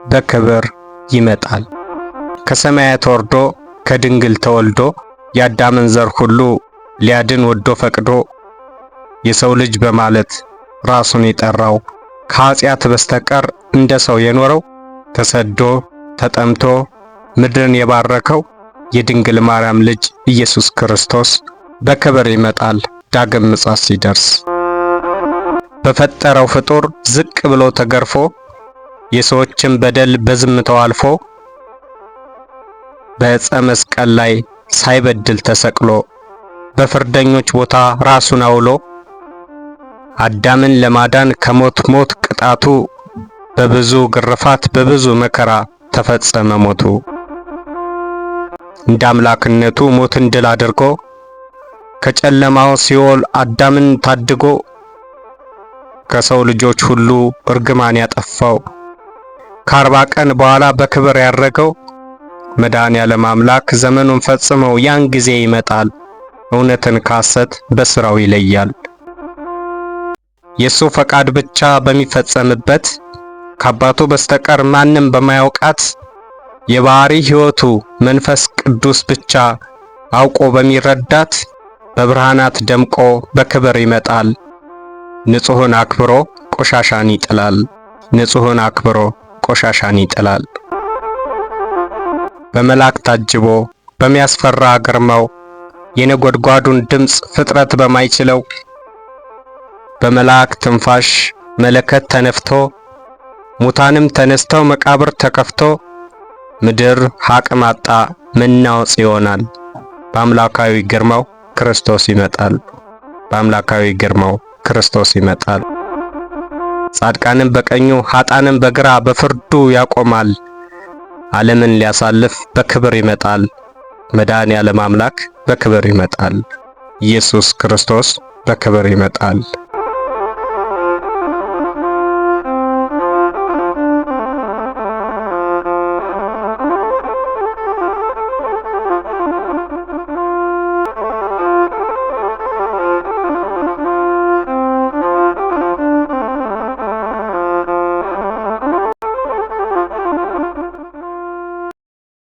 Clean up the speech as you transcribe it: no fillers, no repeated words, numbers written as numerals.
በክብር ይመጣል። ከሰማያት ወርዶ ከድንግል ተወልዶ የአዳምን ዘር ሁሉ ሊያድን ወዶ ፈቅዶ የሰው ልጅ በማለት ራሱን የጠራው ከኃጢአት በስተቀር እንደ ሰው የኖረው ተሰዶ ተጠምቶ ምድርን የባረከው የድንግል ማርያም ልጅ ኢየሱስ ክርስቶስ በክብር ይመጣል። ዳግም ምጽአት ሲደርስ በፈጠረው ፍጡር ዝቅ ብሎ ተገርፎ የሰዎችን በደል በዝምታው አልፎ በዕፀ መስቀል ላይ ሳይበድል ተሰቅሎ በፍርደኞች ቦታ ራሱን አውሎ አዳምን ለማዳን ከሞት ሞት ቅጣቱ በብዙ ግርፋት በብዙ መከራ ተፈጸመ ሞቱ። እንደ አምላክነቱ ሞትን ድል አድርጎ ከጨለማው ሲኦል አዳምን ታድጎ ከሰው ልጆች ሁሉ እርግማን ያጠፋው ከ40 ቀን በኋላ በክብር ያረገው መድኃኔዓለም አምላክ ዘመኑን ፈጽመው ያን ጊዜ ይመጣል። እውነትን ከሐሰት በስራው ይለያል። የሱ ፈቃድ ብቻ በሚፈጸምበት ከአባቱ በስተቀር ማንም በማያውቃት የባህሪ ሕይወቱ መንፈስ ቅዱስ ብቻ አውቆ በሚረዳት በብርሃናት ደምቆ በክብር ይመጣል። ንጹሕን አክብሮ ቆሻሻን ይጥላል። ንጹሕን አክብሮ ቆሻሻን ይጥላል። በመላእክት ታጅቦ በሚያስፈራ ግርማው የነጎድጓዱን ድምፅ ፍጥረት በማይችለው በመላእክት ትንፋሽ መለከት ተነፍቶ ሙታንም ተነስተው መቃብር ተከፍቶ ምድር ሐቅም አጣ መናወጽ ይሆናል። በአምላካዊ ግርማው ክርስቶስ ይመጣል። በአምላካዊ ግርማው ክርስቶስ ይመጣል። ጻድቃንም በቀኙ ኃጣንም በግራ በፍርዱ ያቆማል። ዓለምን ሊያሳልፍ በክብር ይመጣል። መድኃኔዓለም አምላክ በክብር ይመጣል። ኢየሱስ ክርስቶስ በክብር ይመጣል።